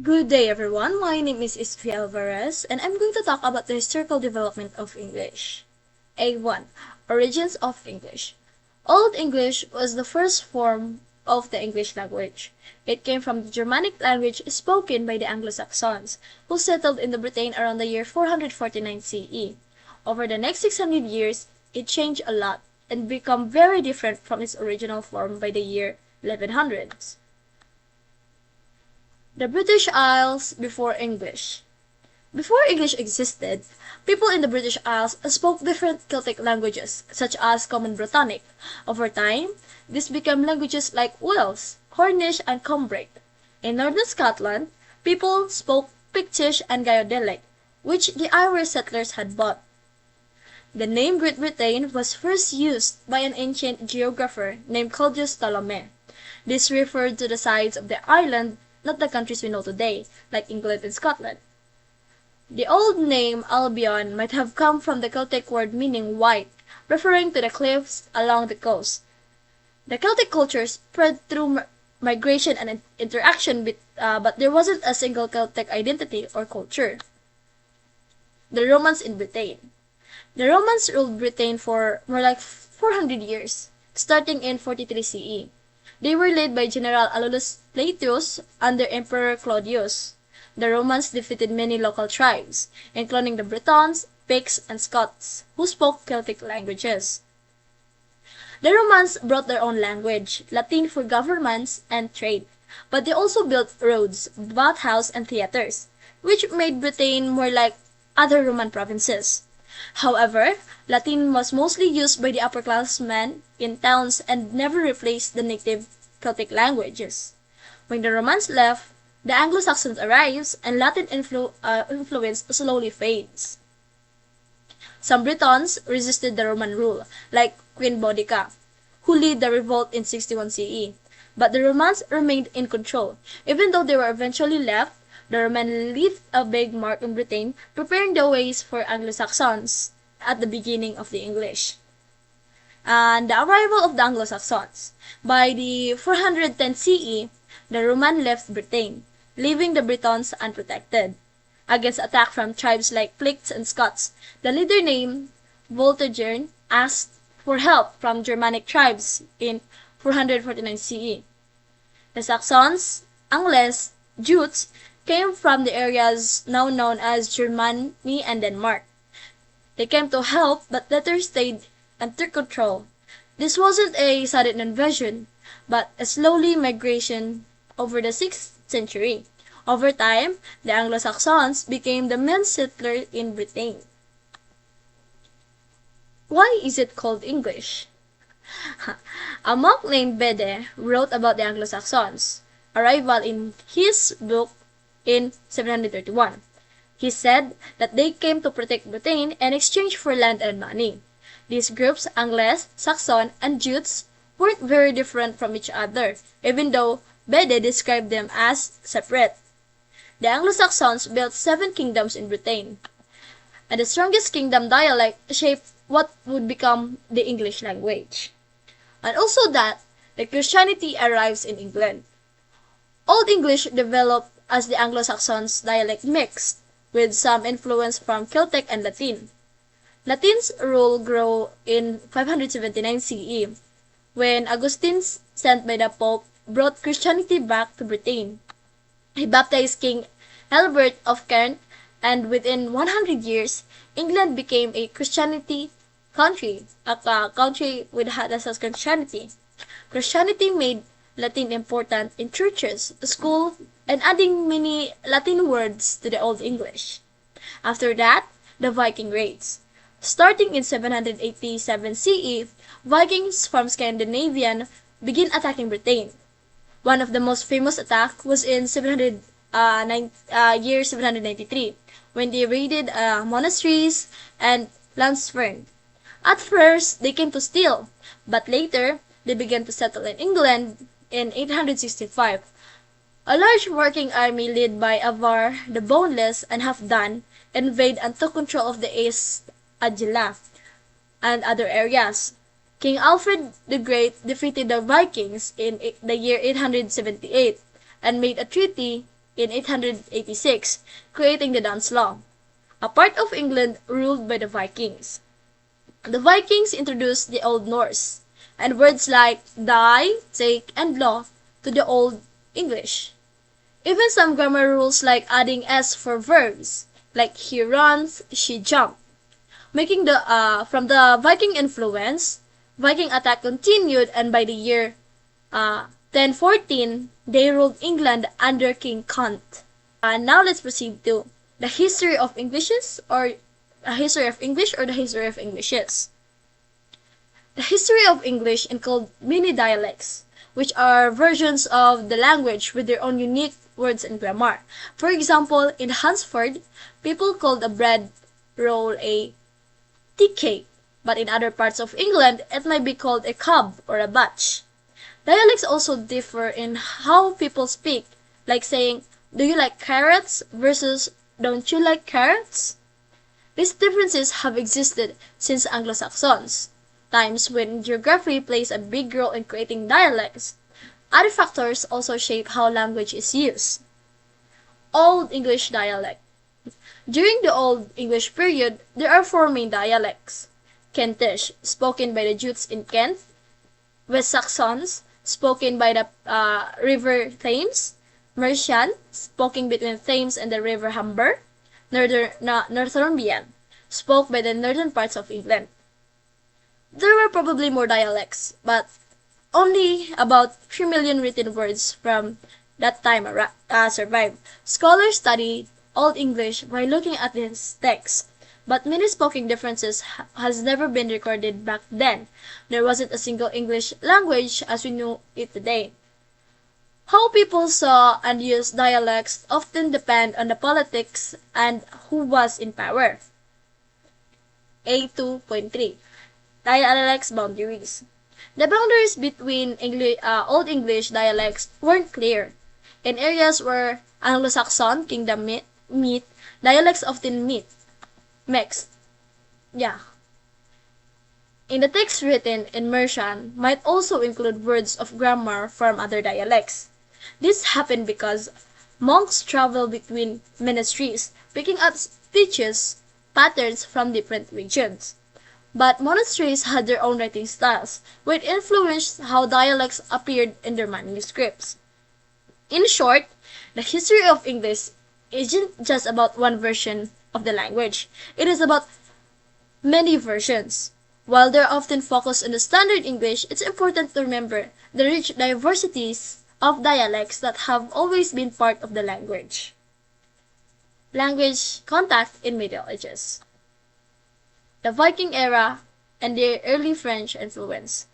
Good day, everyone. My name is Ysvy Alvarez, and I'm going to talk about the historical development of English. A1. Origins of English. Old English was the first form of the English language. It came from the Germanic language spoken by the Anglo-Saxons, who settled in the Britain around the year 449 CE. Over the next 600 years, it changed a lot and became very different from its original form by the year 1100s. The British Isles before English. Before English existed, people in the British Isles spoke different Celtic languages, such as Common Brittonic. Over time, these became languages like Welsh, Cornish, and Cumbric. In northern Scotland, people spoke Pictish and Gaelic, which the Irish settlers had bought. The name Great Britain was first used by an ancient geographer named Claudius Ptolemy. This referred to the sides of the island, not the countries we know today, like England and Scotland. The old name Albion might have come from the Celtic word meaning white, referring to the cliffs along the coast. The Celtic culture spread through migration and interaction, but there wasn't a single Celtic identity or culture. The Romans in Britain. The Romans ruled Britain for more like 400 years, starting in 43 CE. They were led by General Aulus Plautius under Emperor Claudius. The Romans defeated many local tribes, including the Britons, Picts, and Scots, who spoke Celtic languages. The Romans brought their own language, Latin for governments and trade, but they also built roads, bathhouses, and theaters, which made Britain more like other Roman provinces. However, Latin was mostly used by the upperclassmen in towns and never replaced the native Celtic languages. When the Romans left, the Anglo-Saxons arrives and Latin influence slowly fades. Some Britons resisted the Roman rule, like Queen Boudica, who led the revolt in 61 CE. But the Romans remained in control. Even though they were eventually left, the Romans left a big mark in Britain, preparing the ways for Anglo-Saxons at the beginning of the English. And the arrival of the Anglo-Saxons. By the 410 CE, the Romans left Britain, leaving the Britons unprotected. Against attack from tribes like Picts and Scots, the leader named Voltigern asked for help from Germanic tribes in 449 CE. The Saxons, Angles, Jutes came from the areas now known as Germany and Denmark. They came to help but later stayed under control. This wasn't a sudden invasion, but a slowly migration over the 6th century. Over time, the Anglo-Saxons became the main settler in Britain. Why is it called English? A monk named Bede wrote about the Anglo-Saxons' arrival in his book in 731. He said that they came to protect Britain in exchange for land and money. These groups, Angles, Saxon, and Jutes, weren't very different from each other, even though Bede described them as separate. The Anglo-Saxons built 7 kingdoms in Britain, and the strongest kingdom dialect shaped what would become the English language. And also that the Christianity arrives in England. Old English developed as the Anglo-Saxons dialect mixed, with some influence from Celtic and Latin. Latin's rule grew in 579 CE, when Augustine, sent by the Pope, brought Christianity back to Britain. He baptized King Albert of Kent, and within 100 years, England became a Christianity country, a country with Hadas's Christianity. Christianity made Latin important in churches, schools, and adding many Latin words to the Old English. After that, the Viking raids. Starting in 787 CE, Vikings from Scandinavia began attacking Britain. One of the most famous attacks was in 793, when they raided monasteries and Lansfern. At first, they came to steal, but later, they began to settle in England in 865. A large working army led by Avar the Boneless and Halfdan invaded and took control of the East Anglia and other areas. King Alfred the Great defeated the Vikings in the year 878 and made a treaty in 886, creating the Dan's Law, a part of England ruled by the Vikings. The Vikings introduced the Old Norse, and words like die, take, and law to the Old English. Even some grammar rules like adding s for verbs, like he runs, she jumped. Making from the Viking influence, Viking attack continued, and by the year 1014, they ruled England under King Cont. Now let's proceed to the history of Englishes, or the history of English, or the history of Englishes. The history of English includes many dialects, which are versions of the language with their own unique words and grammar. For example, in Hansford, people called a bread roll a tea cake, but in other parts of England, it might be called a cob or a batch. Dialects also differ in how people speak, like saying, do you like carrots versus don't you like carrots? These differences have existed since Anglo-Saxons, times when geography plays a big role in creating dialects. Other factors also shape how language is used. Old English dialect. During the Old English period, there are four main dialects. Kentish, spoken by the Jutes in Kent. West Saxons, spoken by the River Thames. Mercian, spoken between Thames and the River Humber. Northumbrian, spoke by the northern parts of England. There were probably more dialects, but only about 3 million written words from that time survive. Scholars study Old English by looking at this text, but many spoken differences has never been recorded back then. There wasn't a single English language as we know it today. How people saw and used dialects often depend on the politics and who was in power. A2.3 Dialects Boundaries. The boundaries between Old English dialects weren't clear. In areas where Anglo-Saxon kingdom meet, dialects often mixed. In the text written in Mercian might also include words of grammar from other dialects. This happened because monks traveled between ministries, picking up speeches patterns from different regions. But monasteries had their own writing styles, which influenced how dialects appeared in their manuscripts. In short, the history of English isn't just about one version of the language. It is about many versions. While they're often focused on the standard English, it's important to remember the rich diversities of dialects that have always been part of the language. Language contact in Middle Ages. The Viking era and the early French influence.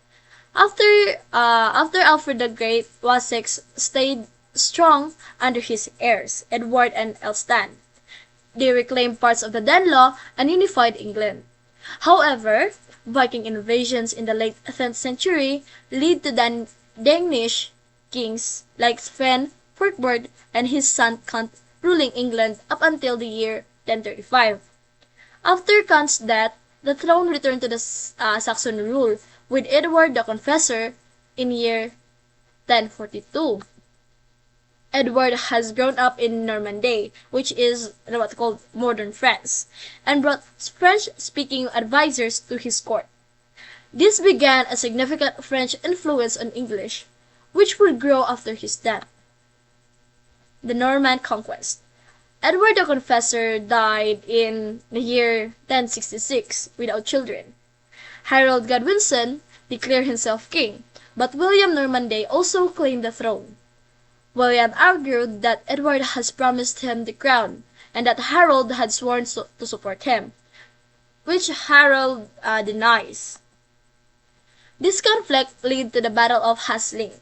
After Alfred the Great, Wessex stayed strong under his heirs, Edward and Elstan. They reclaimed parts of the Danelaw and unified England. However, Viking invasions in the late 10th century led to Danish kings like Sven Forkbord and his son Kant ruling England up until the year 1035. After Kant's death, the throne returned to the Saxon rule, with Edward the Confessor in year 1042. Edward has grown up in Normandy, which is what's called modern France, and brought French-speaking advisors to his court. This began a significant French influence on English, which would grow after his death. The Norman Conquest. Edward the Confessor died in the year 1066 without children. Harold Godwinson declared himself king, but William Normandy also claimed the throne. William argued that Edward has promised him the crown, and that Harold had sworn to support him, which Harold denies. This conflict led to the Battle of Hasling,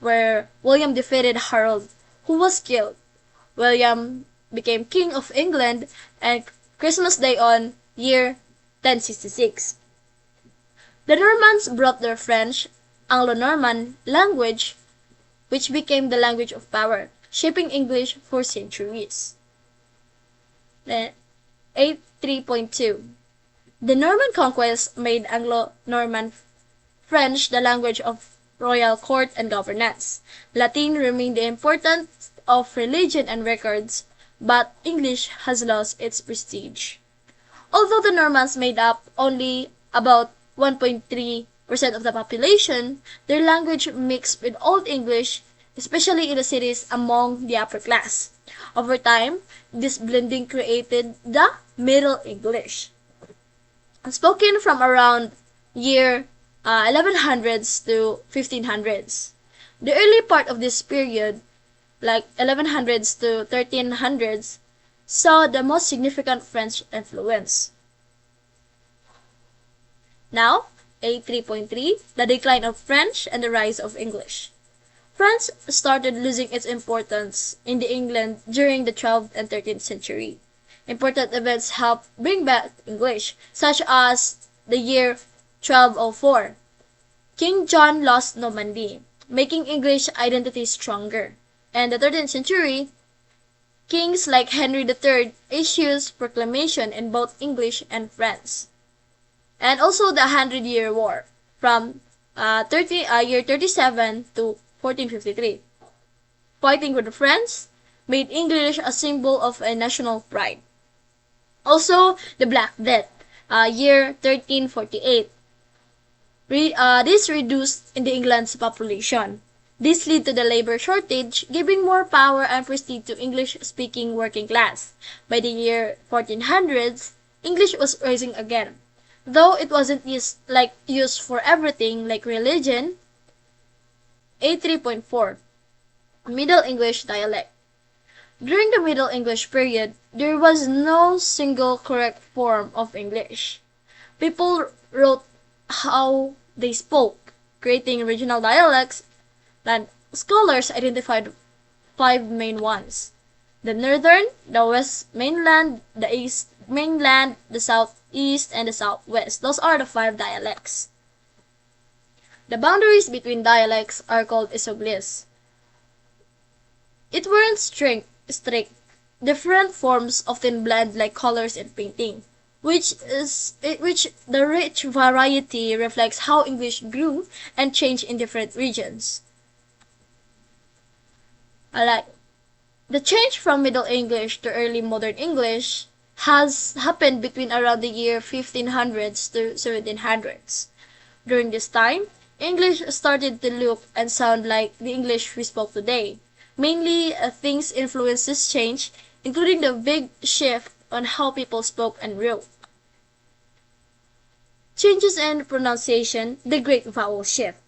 where William defeated Harold, who was killed. William became King of England and Christmas Day on year 1066. The Normans brought their French, Anglo-Norman language, which became the language of power, shaping English for centuries. 8.3.2 The Norman Conquest made Anglo-Norman French the language of royal court and governance. Latin remained the important of religion and records, but English has lost its prestige. Although the Normans made up only about 1.3% of the population, their language mixed with Old English, especially in the cities among the upper class. Over time, this blending created the Middle English, spoken from around year 1100s to 1500s. The early part of this period, like 1100s to 1300s, saw the most significant French influence. Now, A3.3, the decline of French and the rise of English. France started losing its importance in the England during the 12th and 13th century. Important events helped bring back English, such as the year 1204. King John lost Normandy, making English identity stronger. And the 13th century, kings like Henry III issued proclamation in both English and French. And also the Hundred-Year War, from year 37 to 1453. Fighting with the French made English a symbol of a national pride. Also, the Black Death, year 1348. This reduced in the England's population. This led to the labor shortage, giving more power and prestige to English-speaking working class. By the year 1400s, English was rising again. Though it wasn't used for everything like religion. A3.4, Middle English dialect. During the Middle English period, there was no single correct form of English. People wrote how they spoke, creating regional dialects, and scholars identified 5 main ones: the Northern, the West Mainland, the East Mainland, the Southeast, and the Southwest. Those are the 5 dialects. The boundaries between dialects are called isoglees. It weren't strict. Different forms often blend like colors in painting, which the rich variety reflects how English grew and changed in different regions. The change from Middle English to early modern English has happened between around the year 1500s to 1700s. During this time, English started to look and sound like the English we spoke today. Mainly, things influenced this change, including the big shift on how people spoke and wrote. Changes in pronunciation, the Great Vowel Shift.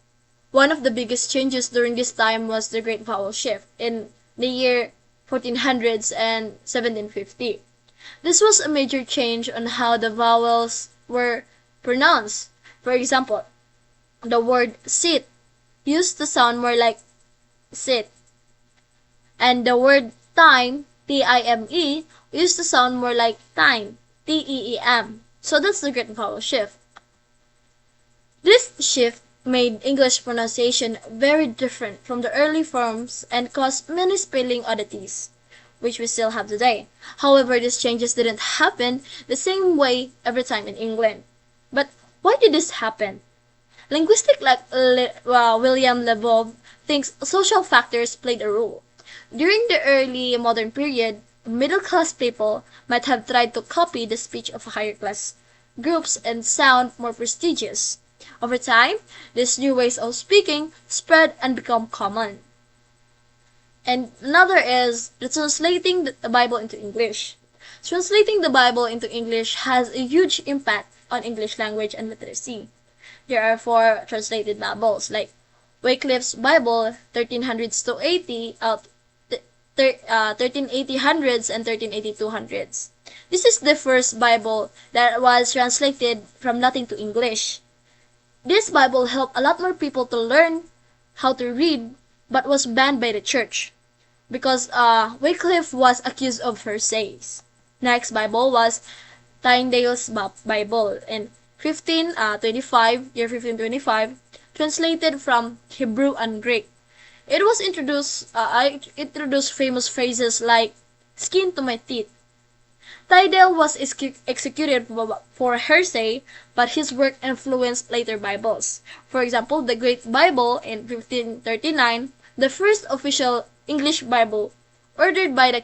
One of the biggest changes during this time was the Great Vowel Shift in the year 1400s and 1750. This was a major change on how the vowels were pronounced. For example, the word sit used to sound more like sit, and the word time, T-I-M-E, used to sound more like time, T-E-E-M. So that's the Great Vowel Shift. This shift made English pronunciation very different from the early forms and caused many spelling oddities, which we still have today. However, these changes didn't happen the same way every time in England. But why did this happen? Linguistic William Lebov thinks social factors played a role. During the early modern period, middle-class people might have tried to copy the speech of higher class groups and sound more prestigious. Over time, these new ways of speaking spread and become common. And another is the translating the Bible into English. Translating the Bible into English has a huge impact on English language and literacy. There are 4 translated Bibles, like Wycliffe's Bible, 1300s to 80, 1380 and 1380-200s. This is the first Bible that was translated from Latin to English. This Bible helped a lot more people to learn how to read, but was banned by the church because Wycliffe was accused of heresies. Next Bible was Tyndale's Bible in 1525, translated from Hebrew and Greek. It was introduced famous phrases like "skin to my teeth." Tyndale was executed for heresy, but his work influenced later Bibles. For example, the Great Bible in 1539, the first official English Bible, ordered by the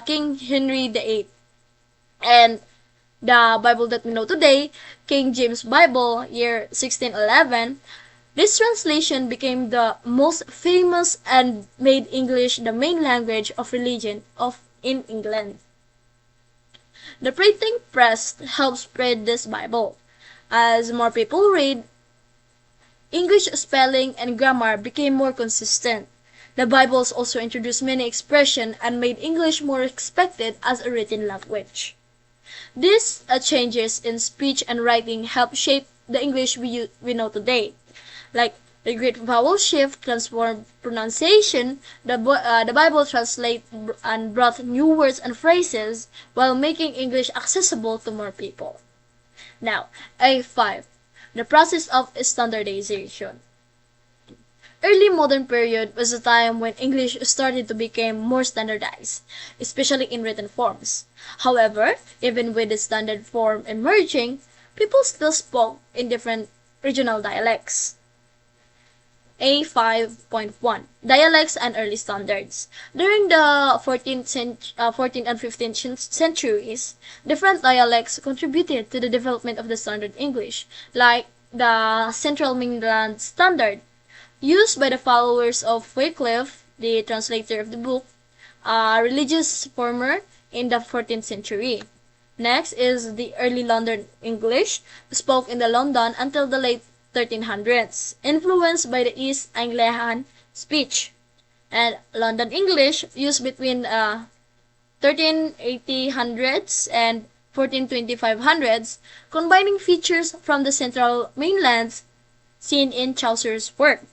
King Henry VIII. And the Bible that we know today, King James Bible, year 1611, this translation became the most famous and made English the main language of religion in England. The printing press helped spread this Bible. As more people read, English spelling and grammar became more consistent. The Bibles also introduced many expressions and made English more respected as a written language. These changes in speech and writing helped shape the English we know today. Like the great vowel shift transformed pronunciation, the Bible translated and brought new words and phrases while making English accessible to more people. Now, A5. The process of standardization. Early modern period was a time when English started to become more standardized, especially in written forms. However, even with the standard form emerging, people still spoke in different regional dialects. A5.1 Dialects and Early Standards. During the 14th and 15th centuries, different dialects contributed to the development of the Standard English, like the Central Mainland Standard, used by the followers of Wycliffe, the translator of the book, a religious reformer in the 14th century. Next is the Early London English, spoke in the London until the late 1300s, influenced by the East Anglian speech, and London English used between 1380s and 1425s, combining features from the central mainlands seen in Chaucer's work.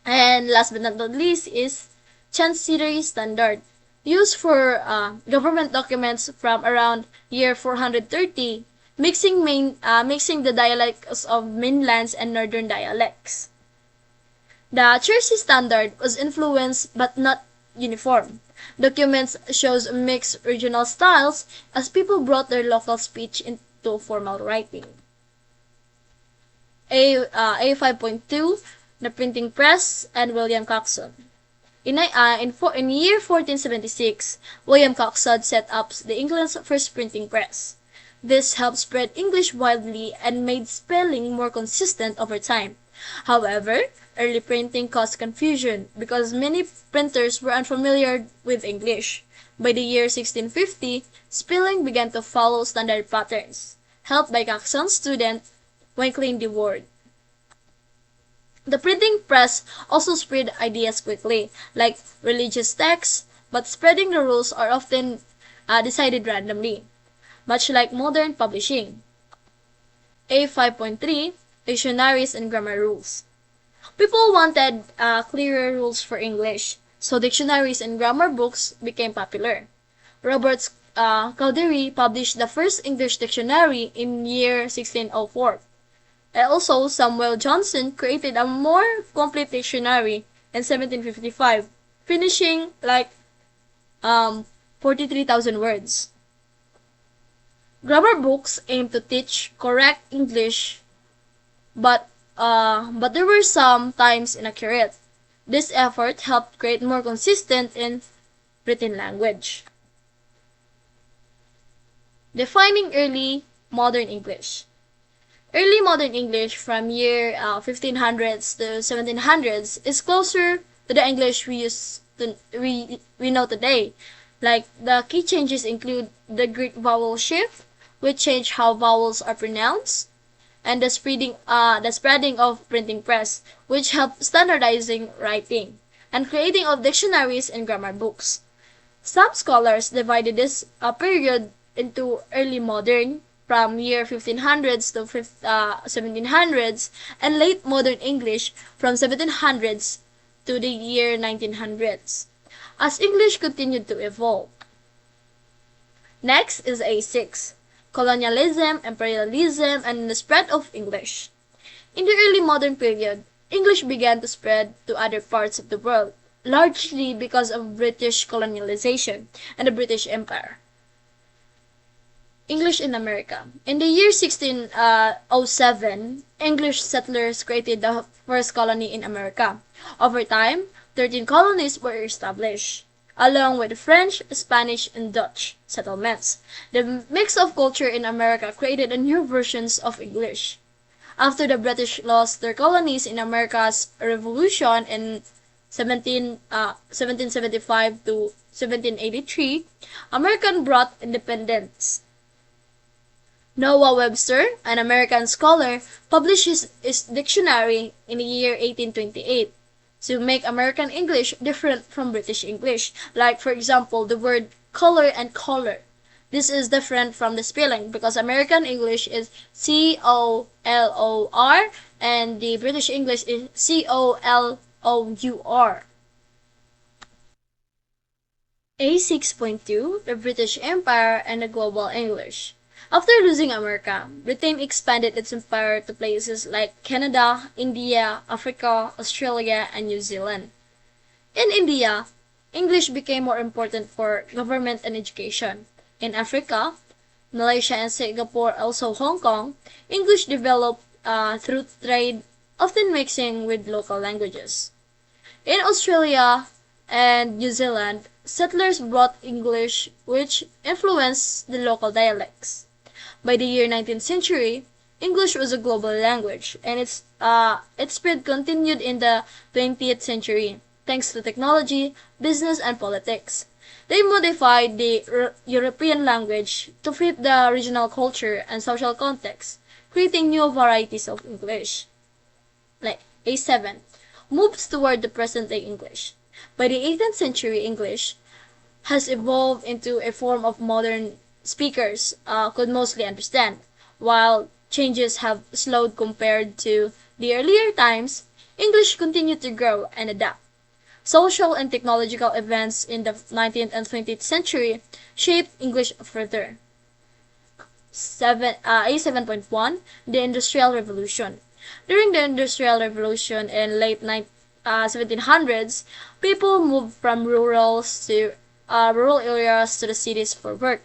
And last but not least is Chancery Standard, used for government documents from around year 430, mixing the dialects of mainlands and northern dialects. The Jersey Standard was influenced but not uniform. Documents shows mixed regional styles as people brought their local speech into formal writing. A5.2 The Printing Press and William Coxon. In year 1476, William Coxon set up the England's first printing press. This helped spread English widely and made spelling more consistent over time. However, early printing caused confusion because many printers were unfamiliar with English. By the year 1650, spelling began to follow standard patterns, helped by Coxon's student, Wakeling de Ward. The printing press also spread ideas quickly, like religious texts, but spreading the rules are often decided randomly, much like modern publishing. A5.3 Dictionaries and Grammar Rules. People wanted clearer rules for English, so dictionaries and grammar books became popular. Robert Cowdery published the first English dictionary in year 1604. And also, Samuel Johnson created a more complete dictionary in 1755, finishing like 43,000 words. Grammar books aim to teach correct English, but there were some times inaccurate. This effort helped create more consistent and written language. Defining early modern English. Early modern English from year 1500s to 1700s is closer to the English we know today. Like the key changes include the Greek vowel shift, which changed how vowels are pronounced, and the spreading of printing press, which helped standardizing writing, and creating of dictionaries and grammar books. Some scholars divided this period into early modern, from year 1500s to 1700s, and late modern English from 1700s to the year 1900s, as English continued to evolve. Next is A6, Colonialism, Imperialism, and the spread of English. In the early modern period, English began to spread to other parts of the world, largely because of British colonialization and the British Empire. English in America. In the year 1607, English settlers created the first colony in America. Over time, 13 colonies were established. along with French, Spanish, and Dutch settlements. The mix of culture in America created a new versions of English. After the British lost their colonies in America's Revolution in 1775 to 1783, American brought independence. Noah Webster, an American scholar, published his dictionary in the year 1828 to make American English different from British English. Like, for example, the word color and color. This is different from the spelling because American English is COLOR and the British English is COLOUR. A6.2, the British Empire and the Global English. After losing America, Britain expanded its empire to places like Canada, India, Africa, Australia, and New Zealand. In India, English became more important for government and education. In Africa, Malaysia and Singapore, also Hong Kong, English developed through trade, often mixing with local languages. In Australia and New Zealand, settlers brought English, which influenced the local dialects. By the year 19th century, English was a global language, and its spread continued in the 20th century, thanks to technology, business, and politics. They modified the European language to fit the regional culture and social context, creating new varieties of English. Like A7, moves toward the present-day English. By the 18th century, English has evolved into a form of modern speakers could mostly understand. While changes have slowed compared to the earlier times, English continued to grow and adapt. Social and technological events in the 19th and 20th century shaped English further. A7.1, the Industrial Revolution. During the Industrial Revolution in late 1700s, people moved from rural areas to the cities for work.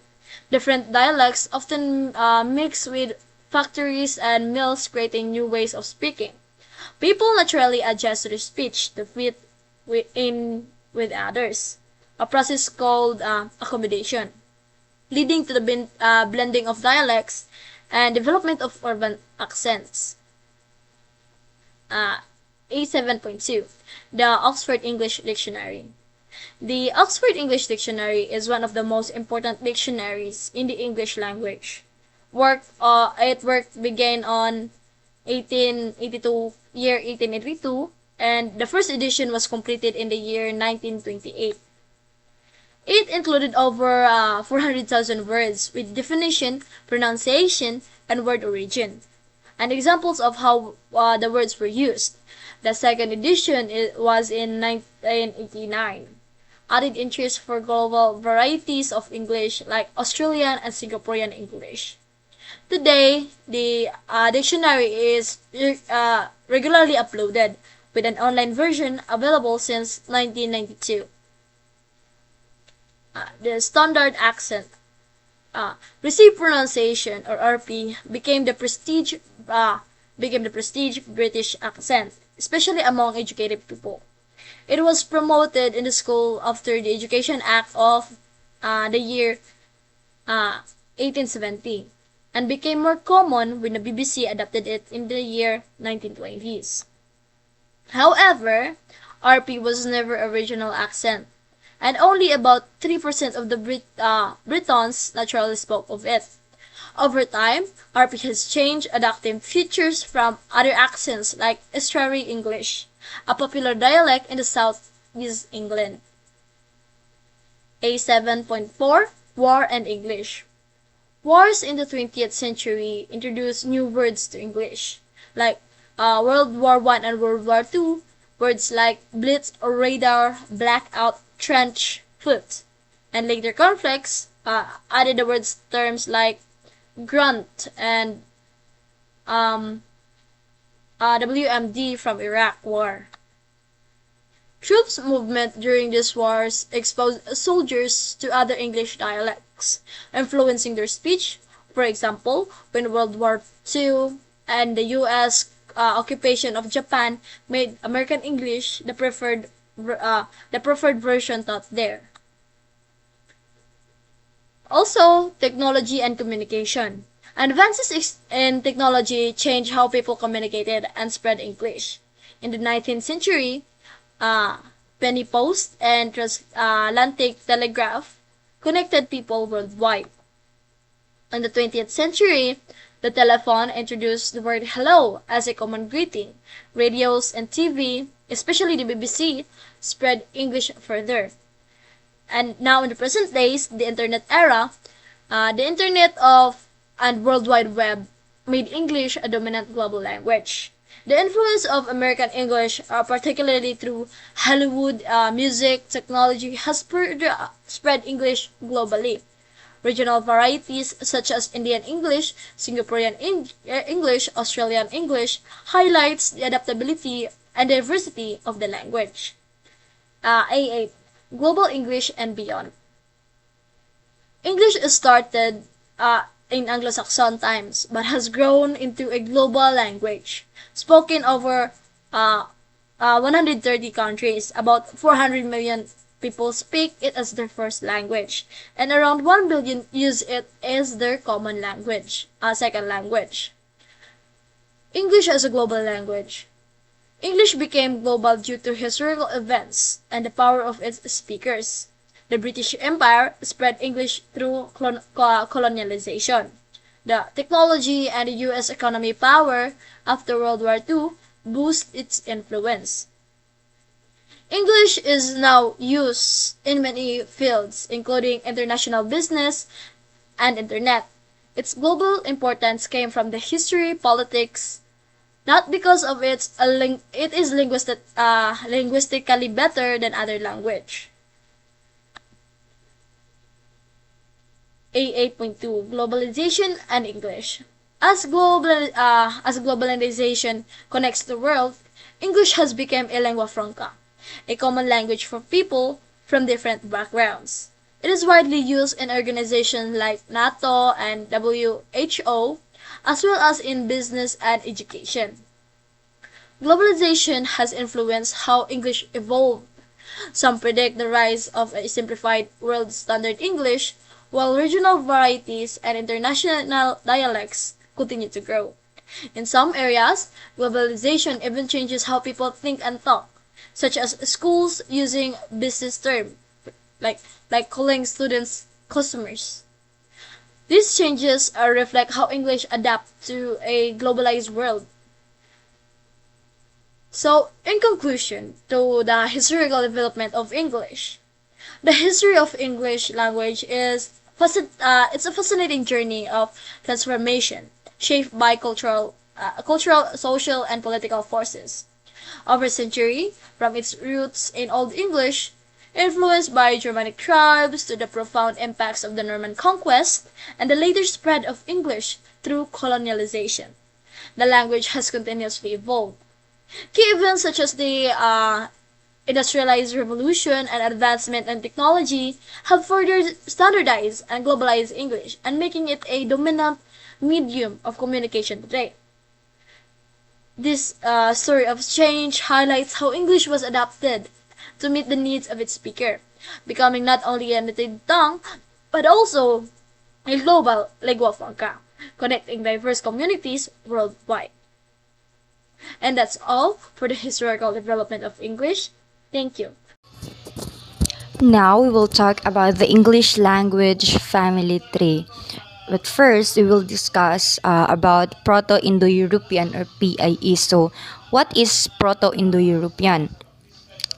Different dialects often mix with factories and mills, creating new ways of speaking. People naturally adjust to their speech to fit in with others, a process called accommodation, leading to the blending of dialects and development of urban accents. A7.2, the Oxford English Dictionary. The Oxford English Dictionary is one of the most important dictionaries in the English language. Its work began on 1882, and the first edition was completed in the year 1928. It included over 400,000 words with definition, pronunciation, and word origin, and examples of how the words were used. The second edition was in 1989. Added interest for global varieties of English like Australian and Singaporean English. Today, the dictionary is regularly uploaded, with an online version available since 1992. The standard accent. Received pronunciation, or RP, became the prestige British accent, especially among educated people. It was promoted in the school after the Education Act of the year 1870, and became more common when the BBC adapted it in the year 1920s. However, RP was never a regional accent, and only about 3% of the Britons naturally spoke of it. Over time, RP has changed, adopting features from other accents like Estuary English, a popular dialect in the South East England. A7.4, War and English. Wars in the 20th century introduced new words to English, like World War I and World War II, words like blitz or radar, blackout, trench, foot. And later conflicts added the words terms like grunt and WMD from Iraq War. Troops movement during these wars exposed soldiers to other English dialects, influencing their speech. For example, when World War II and the U.S. Occupation of Japan made American English the preferred version taught there. Also, technology and communication. Advances in technology changed how people communicated and spread English. In the 19th century, uh, penny post and transatlantic telegraph connected people worldwide. In the 20th century, the telephone introduced the word hello as a common greeting. Radios and TV, especially the BBC, spread English further. And now in the present days, the internet era, the internet of and World Wide Web made English a dominant global language. The influence of American English, particularly through Hollywood music technology, has spread English globally. Regional varieties such as Indian English, Singaporean English, Australian English highlights the adaptability and diversity of the language. A8. Global English and beyond. English started in Anglo-Saxon times but has grown into a global language, spoken over 130 countries. About 400 million people speak it as their first language, and around 1 billion use it as their common language, second language. English as a global language. English became global due to historical events and the power of its speakers. The British Empire spread English through colonialization. The technology and the U.S. economy power after World War II boost its influence. English is now used in many fields, including international business and internet. Its global importance came from the history, politics, not because of it is linguistically better than other language. A8.2 Globalization and English. As globalization connects the world, English has become a lingua franca, a common language for people from different backgrounds. It is widely used in organizations like NATO and WHO, as well as in business and education. Globalization has influenced how English evolved. Some predict the rise of a simplified world standard English, while regional varieties and international dialects continue to grow. In some areas, globalization even changes how people think and talk, such as schools using business terms, like calling students customers. These changes reflect how English adapts to a globalized world. So, in conclusion, to the historical development of English, the history of English language is it's a fascinating journey of transformation, shaped by cultural, social, and political forces. Over century, from its roots in Old English, influenced by Germanic tribes to the profound impacts of the Norman conquest and the later spread of English through colonialization, the language has continuously evolved. Key events such as the industrialized revolution and advancement in technology have further standardized and globalized English and making it a dominant medium of communication today. This story of change highlights how English was adapted to meet the needs of its speaker, becoming not only a native tongue, but also a global lingua franca, connecting diverse communities worldwide. And that's all for the historical development of English. Thank you. Now we will talk about the English language family tree. But first, we will discuss about Proto-Indo-European or PIE. So, what is Proto-Indo-European?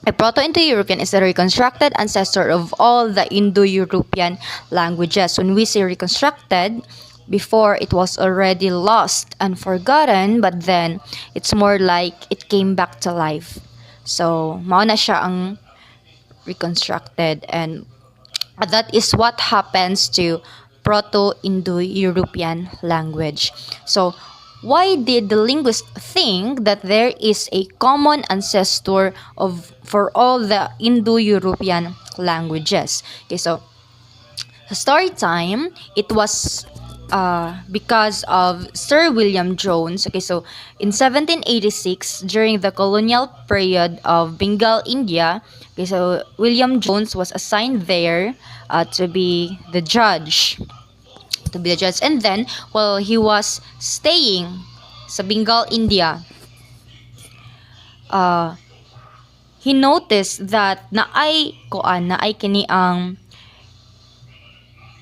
A Proto-Indo-European is a reconstructed ancestor of all the Indo-European languages. When we say reconstructed, before it was already lost and forgotten, but then it's more like it came back to life. So, mao na siya ang reconstructed, and that is what happens to Proto-Indo-European language. So, why did the linguist think that there is a common ancestor for all the Indo-European languages? Okay, so story time, it was because of Sir William Jones. Okay, so in 1786, during the colonial period of Bengal, India, okay, so William Jones was assigned there to be the judge. And then, while he was staying sa Bengal, India, uh, he noticed that naay kini ang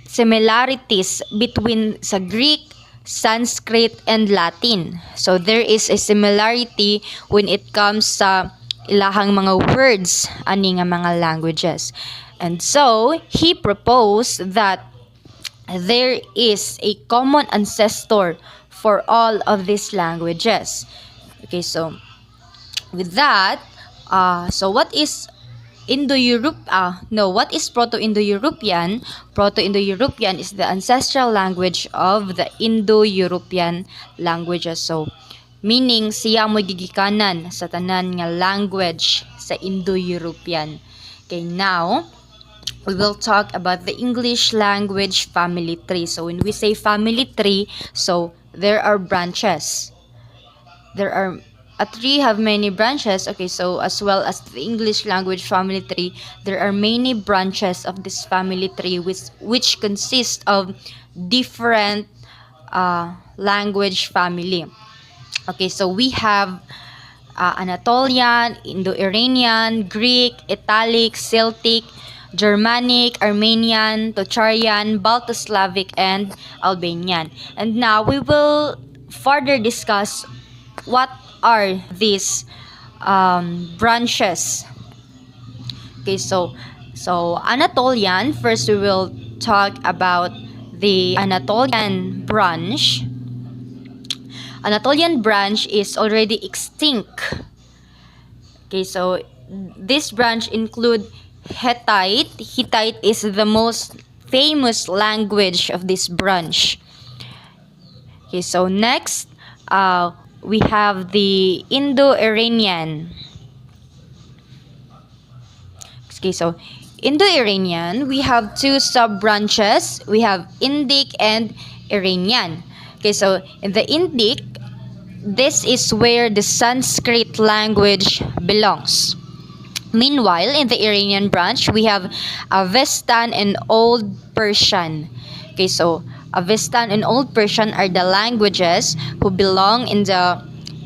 similarities between sa Greek, Sanskrit, and Latin. So there is a similarity when it comes sa ilahang mga words ani nga mga languages. And so he proposed that there is a common ancestor for all of these languages. Okay, so with that, so what is what is Proto-Indo-European? Proto-Indo-European is the ancestral language of the Indo-European languages. So, meaning siya mo gigikanan sa tanan nga language sa Indo-European. Okay, now, we will talk about the English language family tree. So, when we say family tree, so there are branches. A tree have many branches. Okay, so as well as the English language family tree, there are many branches of this family tree which consist of different language family. Okay, so we have Anatolian, Indo-Iranian, Greek, Italic, Celtic, Germanic, Armenian, Tocharian, Balto-Slavic, and Albanian. And now we will further discuss what are these branches. Okay, so Anatolian, first we will talk about the Anatolian branch. Anatolian branch is already extinct. Okay, so this branch include Hittite. Hittite is the most famous language of this branch. Okay, so next, we have the Indo-Iranian. Okay, so Indo-Iranian, we have two sub-branches. We have Indic and Iranian. Okay, so in the Indic, this is where the Sanskrit language belongs. Meanwhile, in the Iranian branch, we have Avestan and Old Persian. Okay, so Avestan and Old Persian are the languages who belong in the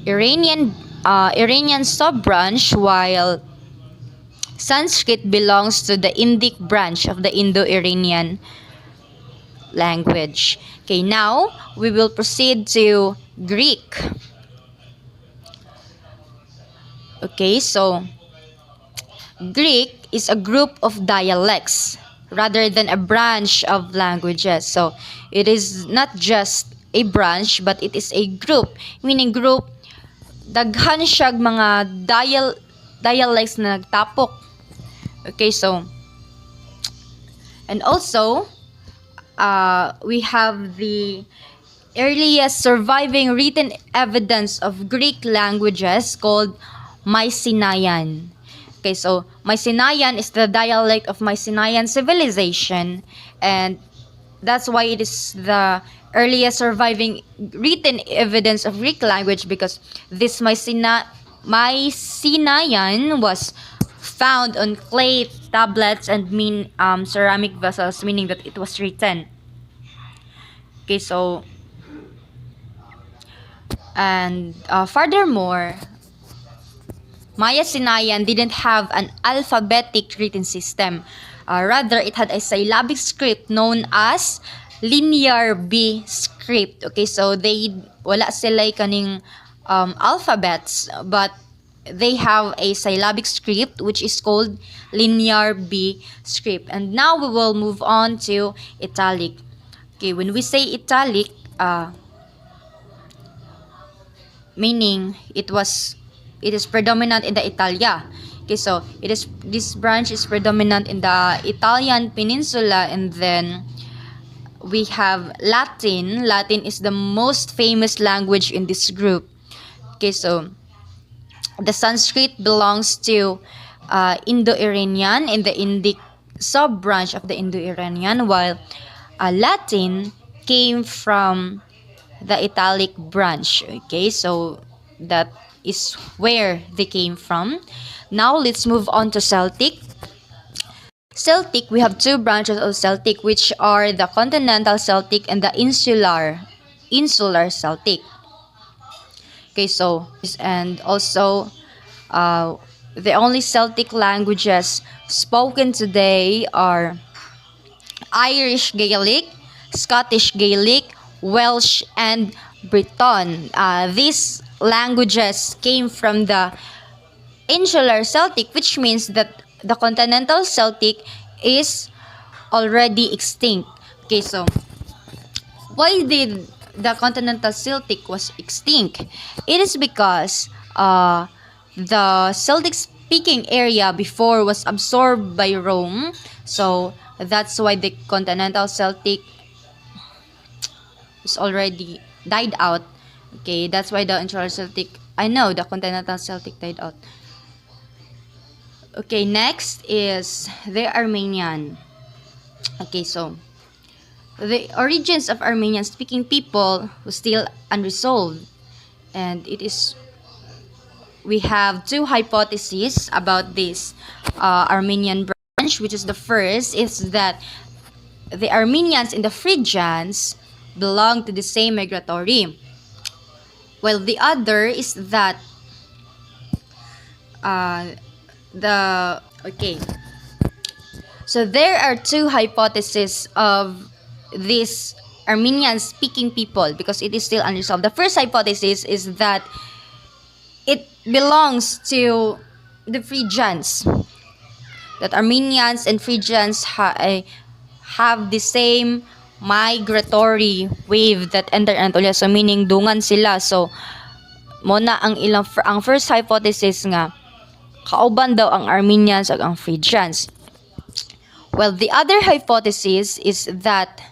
Iranian sub-branch, while Sanskrit belongs to the Indic branch of the Indo-Iranian language. Okay, now we will proceed to Greek. Okay, so Greek is a group of dialects rather than a branch of languages. So it is not just a branch, but it is a group. Meaning group, daghan siyag mga dialects na nagtapok. Okay, so and also we have the earliest surviving written evidence of Greek languages called Mycenaean. Okay, so Mycenaean is the dialect of Mycenaean civilization, and that's why it is the earliest surviving written evidence of Greek language, because this Mycenaean was found on clay tablets and ceramic vessels, meaning that it was written. Okay, so and furthermore, Mycenaean didn't have an alphabetic written system. Rather, it had a syllabic script known as linear B script. Okay, so wala sila kaning alphabets, but they have a syllabic script which is called linear B script. And now we will move on to Italic. Okay, when we say Italic, meaning it is predominant in the Italia. Okay, so this branch is predominant in the Italian peninsula, and then we have Latin. Latin is the most famous language in this group. Okay, so the Sanskrit belongs to Indo-Iranian in the Indic sub-branch of the Indo-Iranian, while Latin came from the Italic branch. Okay, so that is where they came from. Now let's move on to Celtic. Celtic, we have two branches of Celtic, which are the continental Celtic and the insular Celtic. Okay, so and also the only Celtic languages spoken today are Irish Gaelic, Scottish Gaelic, Welsh, and Breton. These languages came from the insular Celtic, which means that the continental Celtic is already extinct. Okay, so why did the continental Celtic was extinct? It is because the Celtic speaking area before was absorbed by Rome. So that's why the continental Celtic is already died out. Okay, that's why the insular Celtic, the continental Celtic died out. Okay, next is the Armenian. Okay, so the origins of Armenian speaking people was still unresolved, and we have two hypotheses about this Armenian branch, which is the first is that the Armenians in the Phrygians belong to the same migratory, while the other is that so there are two hypotheses of this Armenian speaking people because it is still unresolved. The first hypothesis is that it belongs to the Phrygians, that Armenians and Phrygians have the same migratory wave that enter Anatolia, so meaning dungan sila. So mona ang first hypothesis nga kauban daw ang Armenians ug ang Phrygians. Well, the other hypothesis is that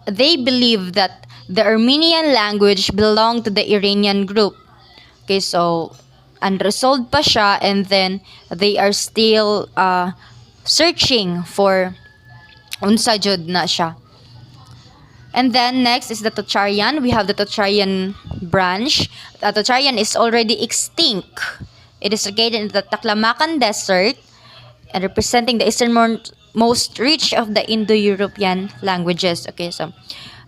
they believe that the Armenian language belonged to the Iranian group. Okay, so unresolved pa siya, and then they are still searching for unsa jud na siya. And then next is the Tocharian. We have the Tocharian branch. The Tocharian is already extinct. It is located in the Taklamakan Desert and representing the easternmost reach of the Indo-European languages. Okay, so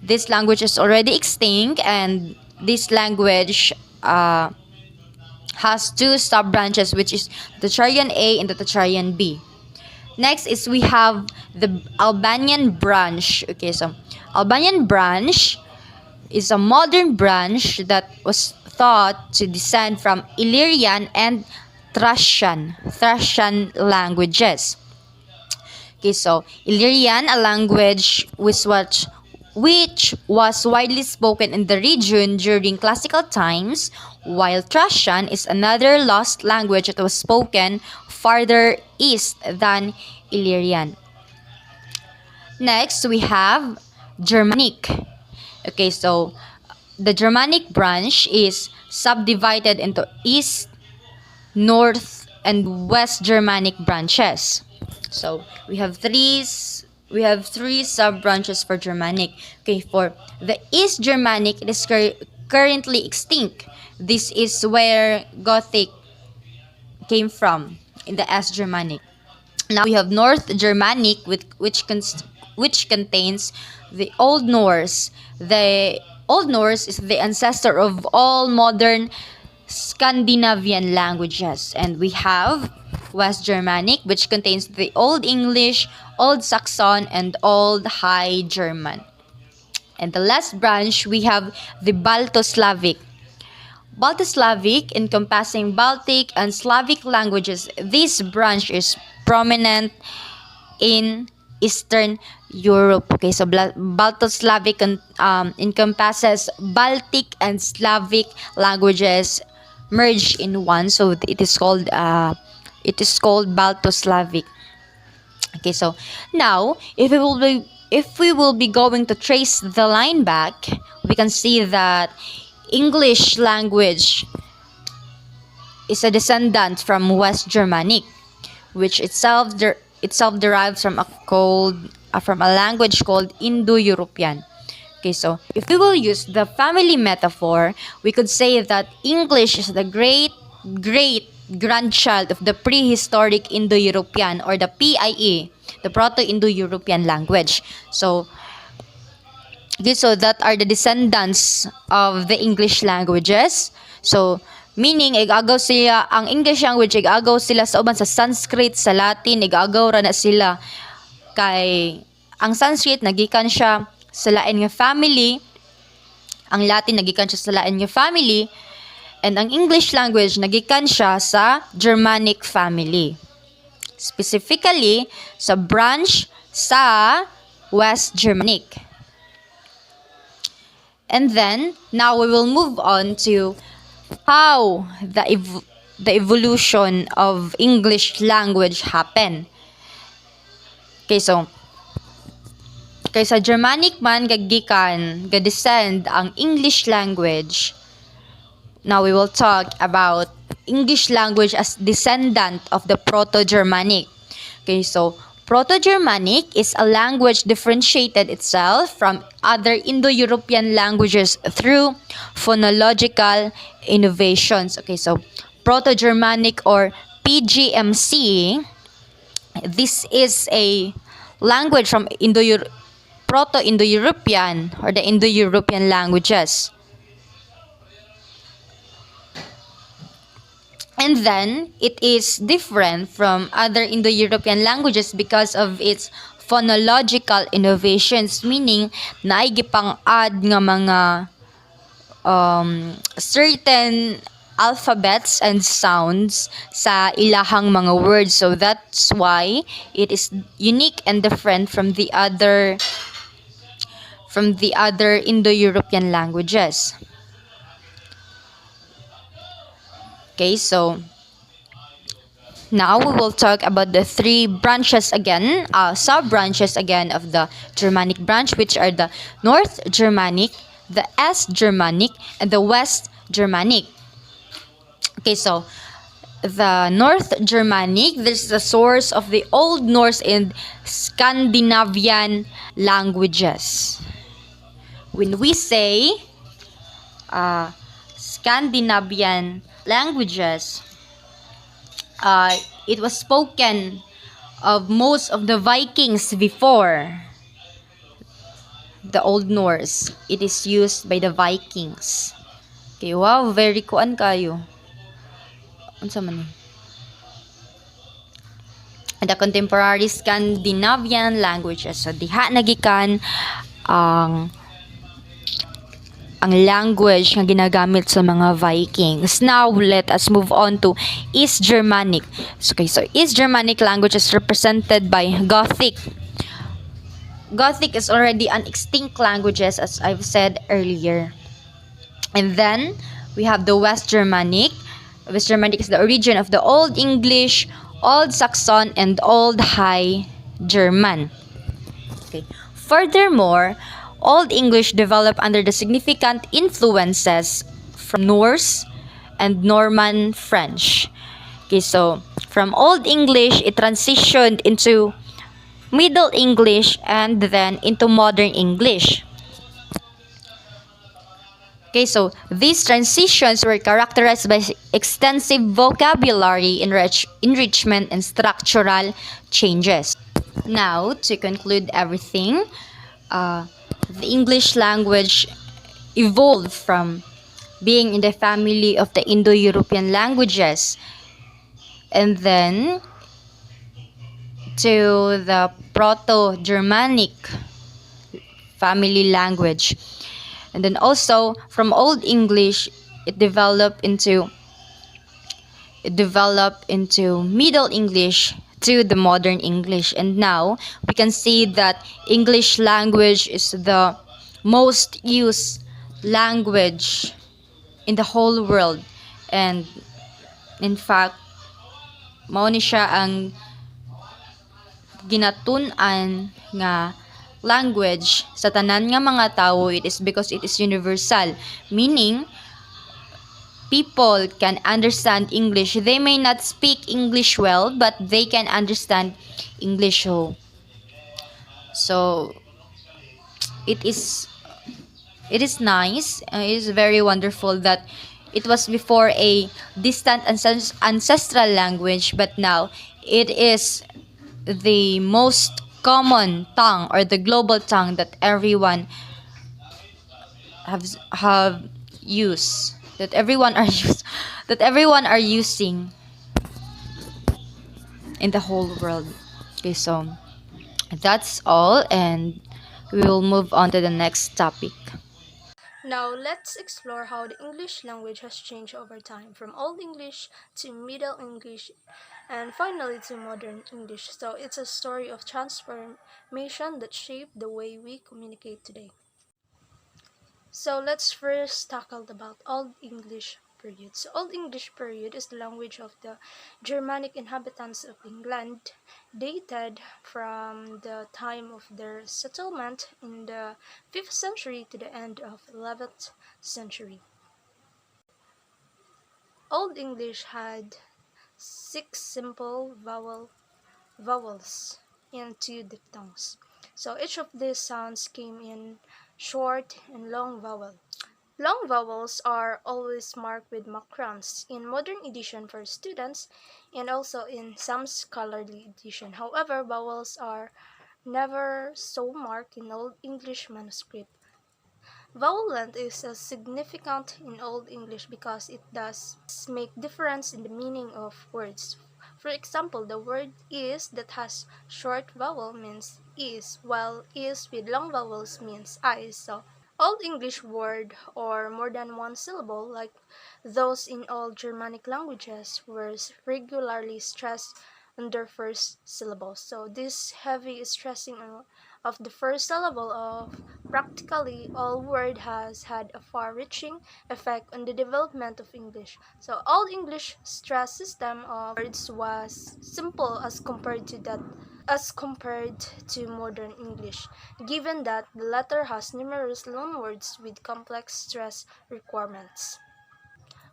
this language is already extinct, and this language has two sub-branches, which is the Tocharian A and the Tocharian B. Next is we have the Albanian branch. Okay, so Albanian branch is a modern branch that was thought to descend from Illyrian and Thracian languages. Okay, so Illyrian, a language which was widely spoken in the region during classical times, while Thracian is another lost language that was spoken farther east than Illyrian. Next, we have Germanic. Okay, so the Germanic branch is subdivided into East, North, and West Germanic branches. So we have three sub-branches for Germanic. Okay, for the East Germanic, it is currently extinct. This is where Gothic came from, in the East Germanic. Now we have North Germanic, which contains the Old Norse. The Old Norse is the ancestor of all modern Scandinavian languages. And we have West Germanic, which contains the Old English, Old Saxon, and Old High German. And the last branch, we have the Balto-Slavic. Balto-Slavic, encompassing Baltic and Slavic languages. This branch is prominent in Eastern Europe. Okay, so Balto-Slavic encompasses Baltic and Slavic languages merged in one. So it is called Balto-Slavic. Okay, so now if we will be going to trace the line back, we can see that English language is a descendant from West Germanic, which itself itself derives from a language called Indo-European. Okay, so if we will use the family metaphor, we could say that English is the great grandchild of the prehistoric Indo-European, or the PIE, the Proto-Indo-European language. So that are the descendants of the English languages. So meaning ang English language igagaw sila sa uban sa Sanskrit, sa Latin igagaw ra na sila, kay ang Sanskrit nagikan siya sa lain nga family, ang Latin nagikan siya sa lain nga family, and ang English language nagikan siya sa Germanic family. Specifically sa branch sa West Germanic. And then now we will move on to how the evolution of English language happened. Okay, so kay sa Germanic man ga-descend ang English language. Now we will talk about English language as descendant of the Proto-Germanic. Okay, so Proto-Germanic is a language differentiated itself from other Indo-European languages through phonological innovations. Okay, so Proto-Germanic or PGMC, this is a language from Proto-Indo-European or the Indo-European languages. And then, it is different from other Indo-European languages because of its phonological innovations, meaning naigipang-add nga mga certain alphabets and sounds sa ilahang mga words. So that's why it is unique and different from the other Indo-European languages. Okay, so now we will talk about the three branches again, sub-branches again of the Germanic branch, which are the North Germanic, the East Germanic, and the West Germanic. Okay, so the North Germanic, this is the source of the Old Norse and Scandinavian languages. When we say Scandinavian languages, it was spoken of most of the Vikings before the Old Norse. It is used by the Vikings. Okay, wow, very kuan kayo. Unsa man ni? The contemporary Scandinavian languages. So diha nagikan ang language nga ginagamit sa mga Vikings. Now, let us move on to East Germanic. Okay, so East Germanic language is represented by Gothic. Gothic is already an extinct languages, as I've said earlier. And then, we have the West Germanic. West Germanic is the origin of the Old English, Old Saxon, and Old High German. Okay. Furthermore, Old English developed under the significant influences from Norse and Norman French. Okay, so from Old English, it transitioned into Middle English and then into Modern English. Okay, so these transitions were characterized by extensive vocabulary enrichment and structural changes. Now, to conclude everything, the English language evolved from being in the family of the Indo-European languages and then to the Proto-Germanic family language. And then also from Old English, it developed into Middle English to the Modern English. And now we can see that English language is the most used language in the whole world. And in fact, mao ni siya ang ginatun-an nga language sa tanan nga mga tao. It is because it is universal, meaning people can understand English. They may not speak English well, but they can understand English. So it is it is nice. It is very wonderful that it was before a distant ancestral language, but now it is the most common tongue or the global tongue that everyone have used, that everyone are that everyone are using in the whole world. Okay, so that's all, and we will move on to the next topic. Now, let's explore how the English language has changed over time, from Old English to Middle English and finally to Modern English. So, it's a story of transformation that shaped the way we communicate today. So, let's first tackle about Old English period. So, Old English period is the language of the Germanic inhabitants of England, dated from the time of their settlement in the 5th century to the end of 11th century. Old English had six simple vowels and two diphthongs. So each of these sounds came in short and long vowel. Long vowels are always marked with macrons in modern edition for students and also in some scholarly edition. However, vowels are never so marked in Old English manuscript. Vowel length is significant in Old English because it does make difference in the meaning of words. For example, the word is that has short vowel means is, while is with long vowels means eyes. So Old English word or more than one syllable, like those in all Germanic languages, were regularly stressed on their first syllables. So this heavy stressing of the first syllable of practically all word has had a far-reaching effect on the development of English. So Old English stress system of words was simple as compared to modern English, given that the latter has numerous loanwords with complex stress requirements.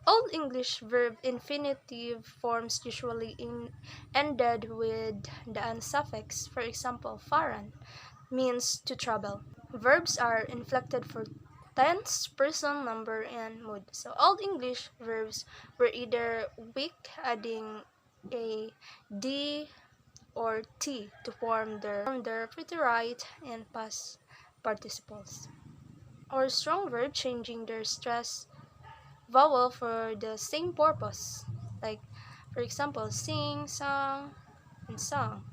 Old English verb infinitive forms usually ended with the an suffix. For example, faran means to travel. Verbs are inflected for tense, person, number, and mood. So Old English verbs were either weak, adding a d or t to form their preterite and past participles, or strong verb changing their stress vowel for the same purpose, like for example sing, song, and song.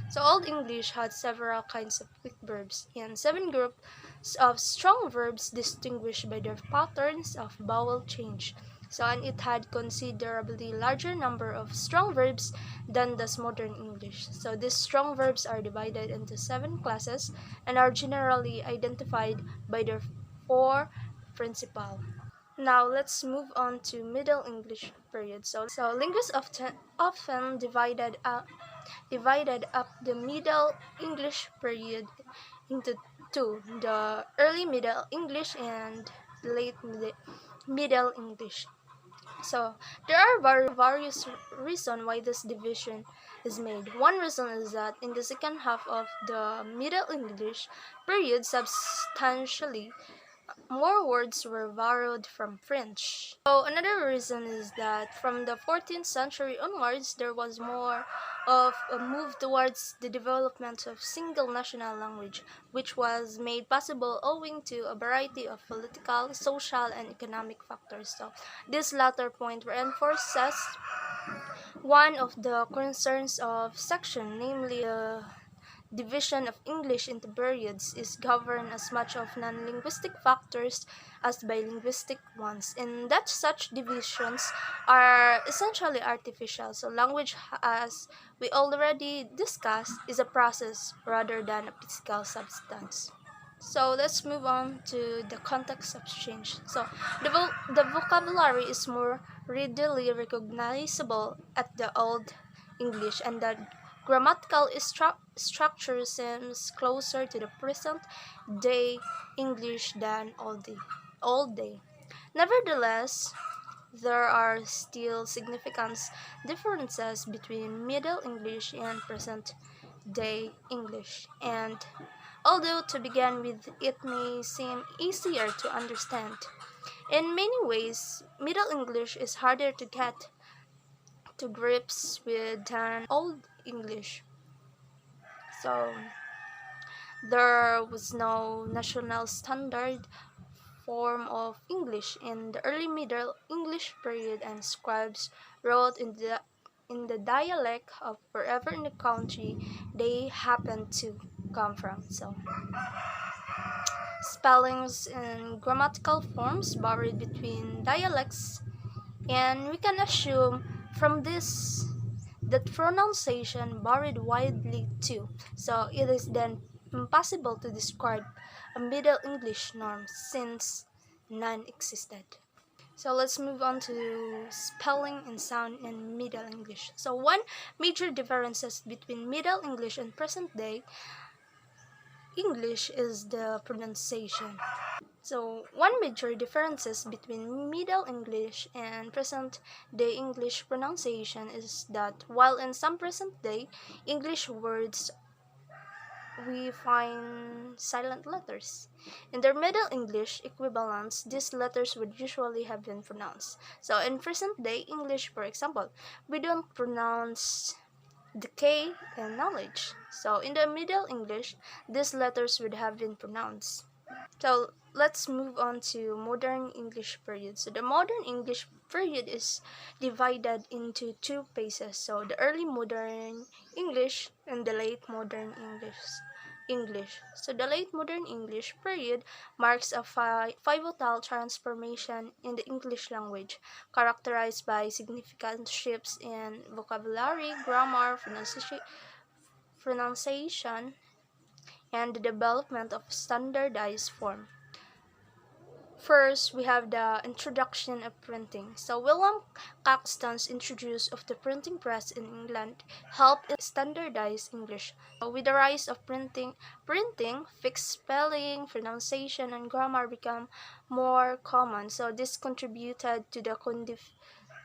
So Old English had several kinds of weak verbs and seven groups of strong verbs distinguished by their patterns of vowel change. So and it had considerably larger number of strong verbs than does modern English. So these strong verbs are divided into seven classes and are generally identified by their four principal. Now let's move on to Middle English period. So linguists often divided up the Middle English period into two: the early Middle English and late Middle English. So there are various reasons why this division is made. One reason is that in the second half of the Middle English period, substantially more words were borrowed from French. So another reason is that from the 14th century onwards, there was more of a move towards the development of single national language, which was made possible owing to a variety of political, social, and economic factors. So this latter point reinforces one of the concerns of section, namely the division of English into periods is governed as much of non-linguistic factors as by linguistic ones, and that such divisions are essentially artificial. So language, as we already discussed, is a process rather than a physical substance. So let's move on to the context of change. So the vocabulary is more readily recognizable at the Old English, and the grammatical structure seems closer to the present day English than Old day. Nevertheless, there are still significant differences between Middle English and present day English, and although to begin with it may seem easier to understand, in many ways Middle English is harder to get to grips with than Old English. So there was no national standard form of English in the early Middle English period, and scribes wrote in the dialect of wherever in the country they happened to come from. So spellings and grammatical forms varied between dialects, and we can assume from this that pronunciation varied widely too. So it is then impossible to describe a Middle English norm since none existed. So let's move on to spelling and sound in Middle English. So one major differences between Middle English and present day English is the pronunciation. So one major differences between Middle English and present day English pronunciation is that while in some present day English words we find silent letters, in their Middle English equivalents these letters would usually have been pronounced. So in present day English, for example, we don't pronounce decay and knowledge. So in the Middle English, these letters would have been pronounced. So let's move on to modern English period. So the modern English period is divided into two phases. So the early modern English and the late modern English. So the late modern English period marks a pivotal transformation in the English language, characterized by significant shifts in vocabulary, grammar, pronunciation, and the development of standardized form. First, we have the introduction of printing. So William Caxton's introduction of the printing press in England helped standardize English. So with the rise of printing, fixed spelling, pronunciation, and grammar became more common. So this contributed to the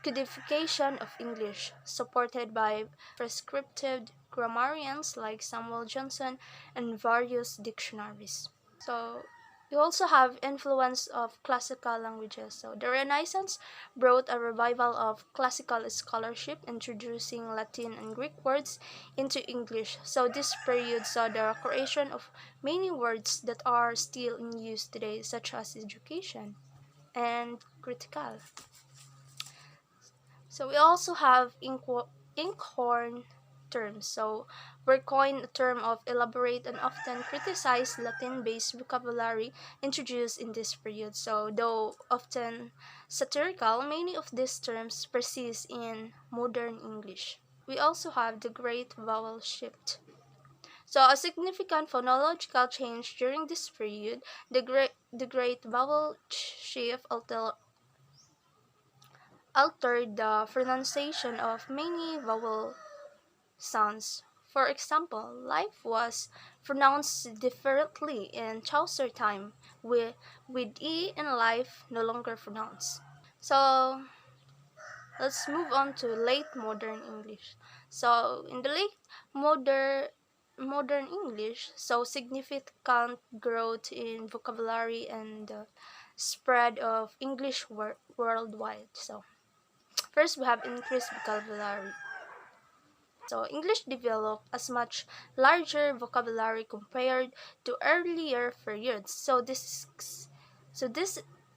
codification of English, supported by prescriptive grammarians like Samuel Johnson and various dictionaries. So you also have influence of classical languages. So the Renaissance brought a revival of classical scholarship, introducing Latin and Greek words into English. So this period saw the creation of many words that are still in use today, such as education and critical. So we also have inkhorn terms. So were coined a term of elaborate and often criticized Latin-based vocabulary introduced in this period. So though often satirical, many of these terms persist in modern English. We also have the Great Vowel Shift. So a significant phonological change during this period, the Great Vowel Shift altered the pronunciation of many vowel sounds. For example, life was pronounced differently in Chaucer time, with E in life no longer pronounced. So let's move on to late modern English. So in the late modern English, so significant growth in vocabulary and the spread of English worldwide. So first, we have increased vocabulary. So English developed as much larger vocabulary compared to earlier periods. So this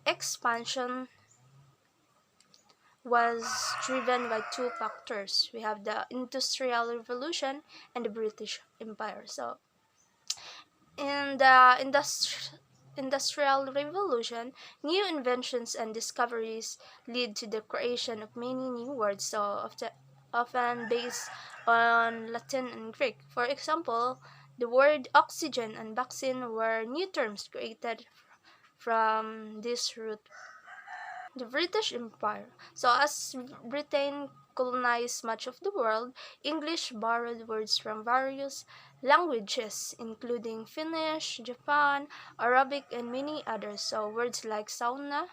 expansion was driven by two factors. We have the Industrial Revolution and the British Empire. So in the Industrial Revolution, new inventions and discoveries lead to the creation of many new words, so often based on Latin and Greek. For example, the word oxygen and vaccine were new terms created from this root. The British Empire. So as Britain colonized much of the world, English borrowed words from various languages, including Finnish, Japan, Arabic, and many others. So words like sauna,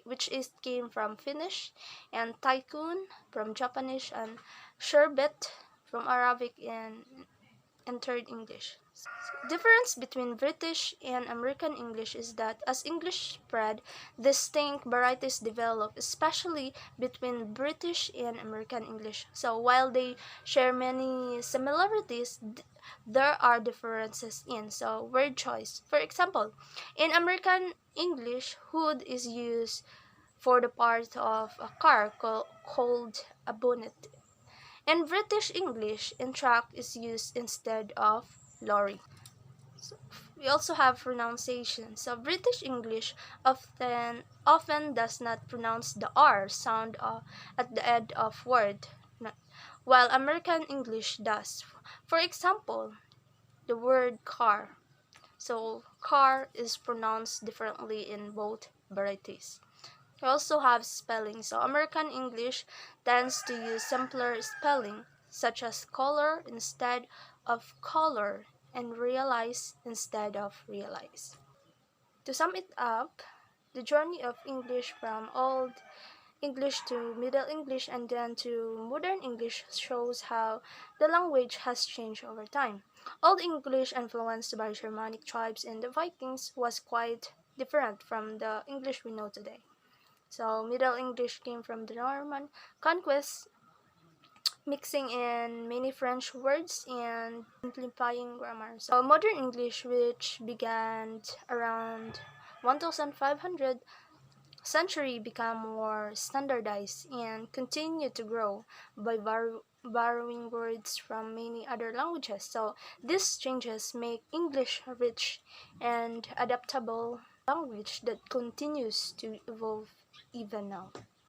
which is came from Finnish, and tycoon from Japanese, and sherbet from Arabic, and entered English. Difference between British and American English is that as English spread, distinct varieties develop, especially between British and American English. So while they share many similarities, there are differences in word choice. For example, in American English, hood is used for the part of a car called a bonnet. In British English, in truck is used instead of lorry. So we also have pronunciation. So British English often does not pronounce the R sound at the end of word, while American English does. For example, the word car. So car is pronounced differently in both varieties. We also have spelling. So American English tends to use simpler spelling, such as color instead of color, and realize instead of realize. To sum it up, the journey of English from Old English to Middle English and then to Modern English shows how the language has changed over time. Old English, influenced by Germanic tribes and the Vikings, was quite different from the English we know today. So Middle English came from the Norman conquest, mixing in many French words and simplifying grammar. So Modern English, which began around 1500 century, became more standardized and continued to grow by borrowing words from many other languages. So these changes make English a rich and adaptable language that continues to evolve even now.